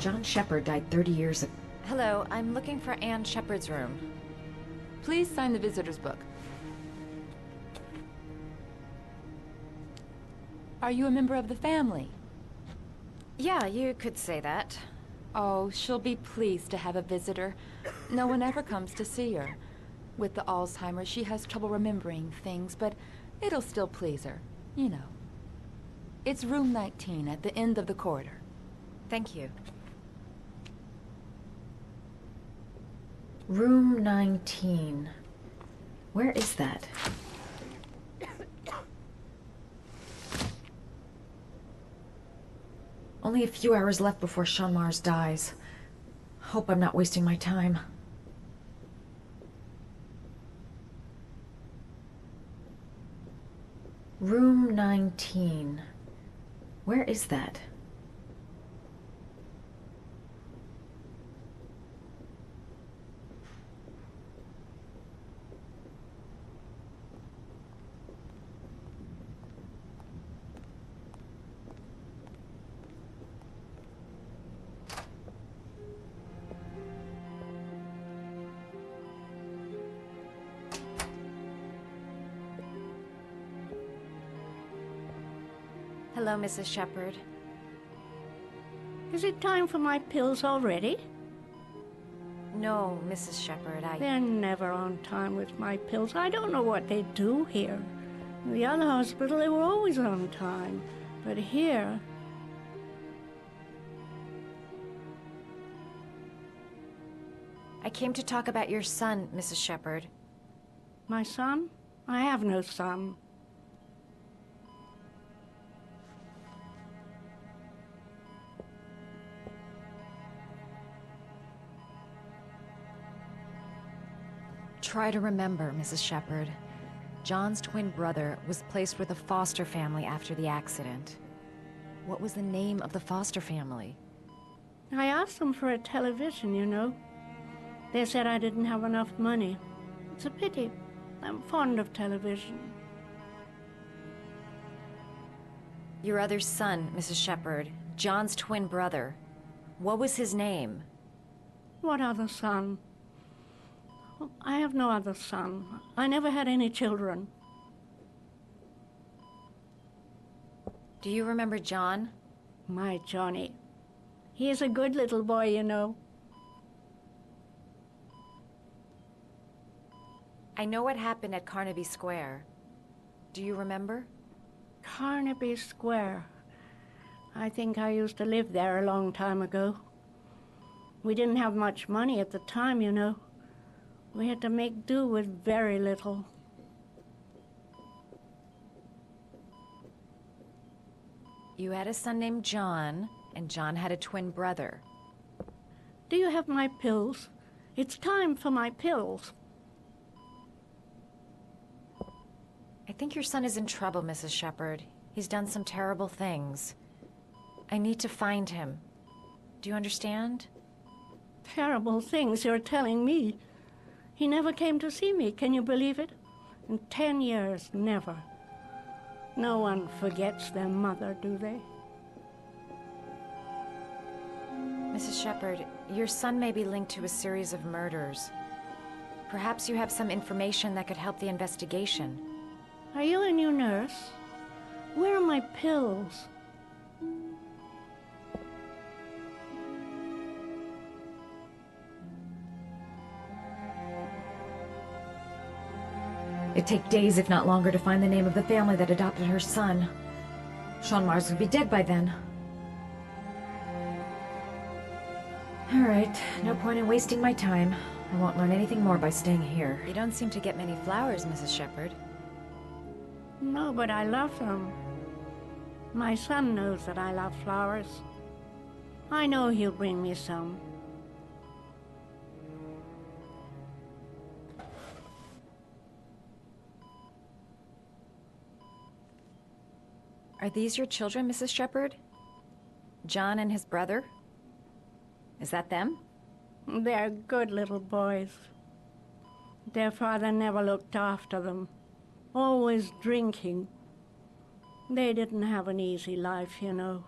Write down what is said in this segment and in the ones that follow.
John Sheppard died 30 years ago. Hello, I'm looking for Anne Sheppard's room. Please sign the visitor's book. Are you a member of the family? Yeah, you could say that. Oh, she'll be pleased to have a visitor. No one ever comes to see her. With the Alzheimer's, she has trouble remembering things, but it'll still please her, you know. It's room 19 at the end of the corridor. Thank you. Room 19. Where is that? Only a few hours left before Sean Mars dies. Hope I'm not wasting my time. Room 19. Where is that? Hello, Mrs. Sheppard. Is it time for my pills already? No, Mrs. Sheppard, They're never on time with my pills. I don't know what they do here. In the other hospital, they were always on time. But here... I came to talk about your son, Mrs. Sheppard. My son? I have no son. Try to remember, Mrs. Sheppard. John's twin brother was placed with a foster family after the accident. What was the name of the foster family? I asked them for a television, you know. They said I didn't have enough money. It's a pity. I'm fond of television. Your other son, Mrs. Sheppard, John's twin brother. What was his name? What other son? I have no other son. I never had any children. Do you remember John? My Johnny. He is a good little boy, you know. I know what happened at Carnaby Square. Do you remember? Carnaby Square. I think I used to live there a long time ago. We didn't have much money at the time, you know. We had to make do with very little. You had a son named John, and John had a twin brother. Do you have my pills? It's time for my pills. I think your son is in trouble, Mrs. Sheppard. He's done some terrible things. I need to find him. Do you understand? Terrible things you're telling me. He never came to see me, can you believe it? In 10 years, never. No one forgets their mother, do they? Mrs. Sheppard, your son may be linked to a series of murders. Perhaps you have some information that could help the investigation. Are you a new nurse? Where are my pills? It'd take days, if not longer, to find the name of the family that adopted her son. Sean Mars would be dead by then. All right, no point in wasting my time. I won't learn anything more by staying here. You don't seem to get many flowers, Mrs. Sheppard. No, but I love them. My son knows that I love flowers. I know he'll bring me some. Are these your children, Mrs. Sheppard? John and his brother? Is that them? They're good little boys. Their father never looked after them. Always drinking. They didn't have an easy life, you know.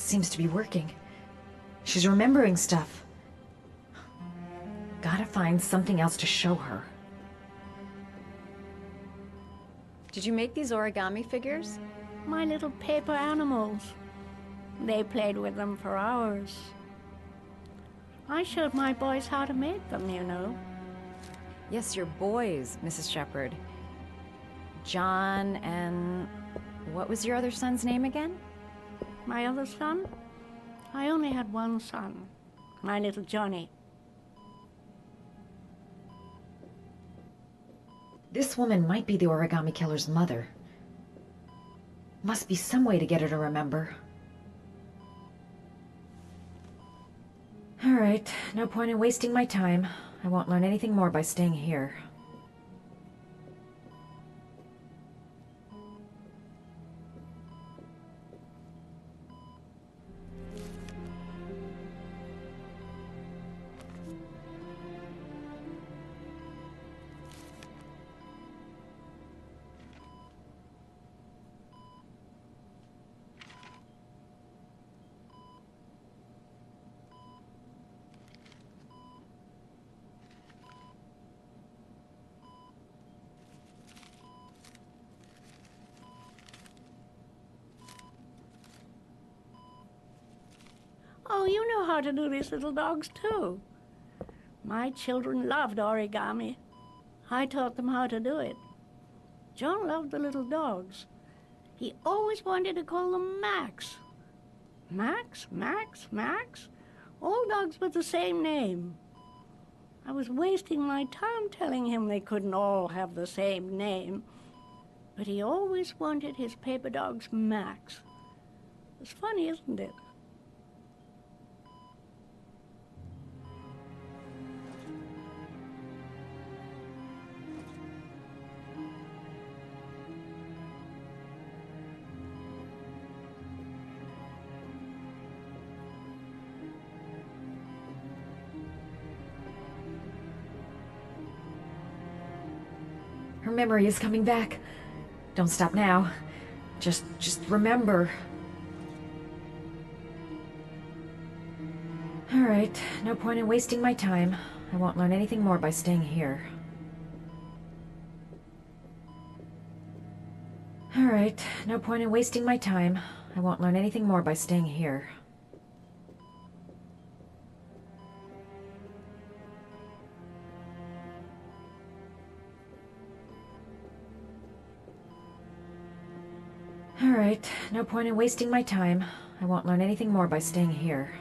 seems to be working. She's remembering stuff. Gotta find something else to show her. Did you make these origami figures? My little paper animals. They played with them for hours. I showed my boys how to make them, you know. Yes, your boys, Mrs. Sheppard. John and... what was your other son's name again? My other son? I only had one son. My little Johnny. This woman might be the Origami Killer's mother. Must be some way to get her to remember. Alright, no point in wasting my time. I won't learn anything more by staying here. Oh, you know how to do these little dogs, too. My children loved origami. I taught them how to do it. John loved the little dogs. He always wanted to call them Max. Max, Max, Max? All dogs with the same name. I was wasting my time telling him they couldn't all have the same name. But he always wanted his paper dogs Max. It's funny, isn't it? Her memory is coming back. Don't stop now. Just remember. Alright, no point in wasting my time. I won't learn anything more by staying here. Alright, no point in wasting my time. I won't learn anything more by staying here. Alright, no point in wasting my time. I won't learn anything more by staying here.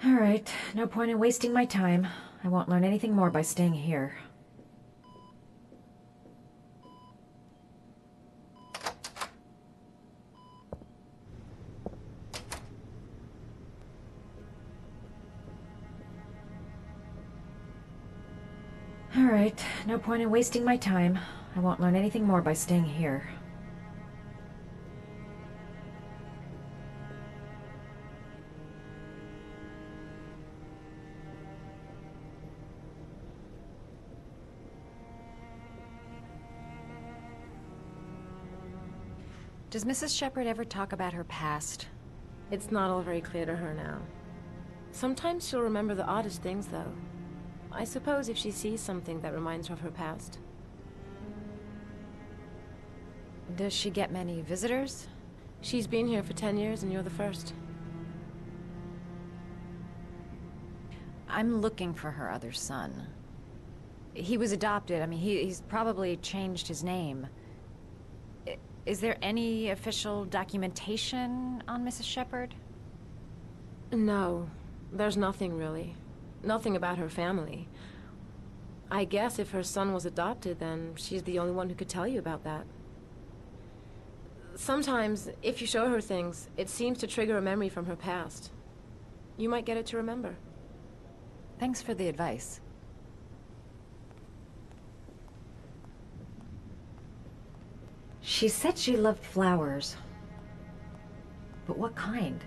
Alright, no point in wasting my time. I won't learn anything more by staying here. Alright, no point in wasting my time. I won't learn anything more by staying here. Does Mrs. Sheppard ever talk about her past? It's not all very clear to her now. Sometimes she'll remember the oddest things, though. I suppose if she sees something that reminds her of her past. Does she get many visitors? She's been here for 10 years and you're the first. I'm looking for her other son. He was adopted. I mean, he's probably changed his name. Is there any official documentation on Mrs. Sheppard? No, there's nothing really. Nothing about her family. I guess if her son was adopted, then she's the only one who could tell you about that. Sometimes, if you show her things, it seems to trigger a memory from her past. You might get it to remember. Thanks for the advice. She said she loved flowers. But what kind?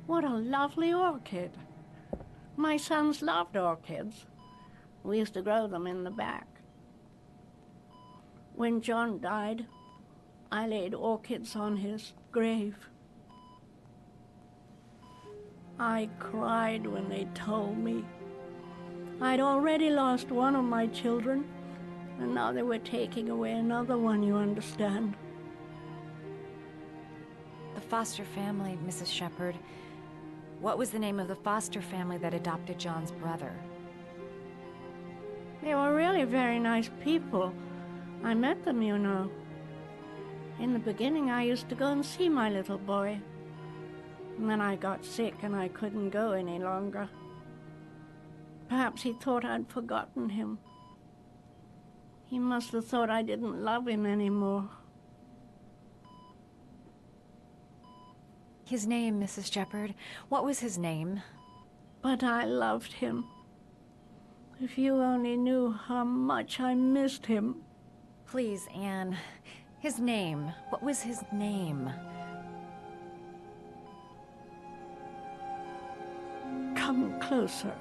What a lovely orchid. My sons loved orchids. We used to grow them in the back. When John died, I laid orchids on his grave. I cried when they told me. I'd already lost one of my children, and now they were taking away another one, you understand. The foster family, Mrs. Sheppard. What was the name of the foster family that adopted John's brother? They were really very nice people. I met them, you know. In the beginning, I used to go and see my little boy. And then I got sick and I couldn't go any longer. Perhaps he thought I'd forgotten him. He must have thought I didn't love him anymore. His name, Mrs. Sheppard. What was his name? But I loved him. If you only knew how much I missed him. Please, Anne. His name. What was his name? Come closer.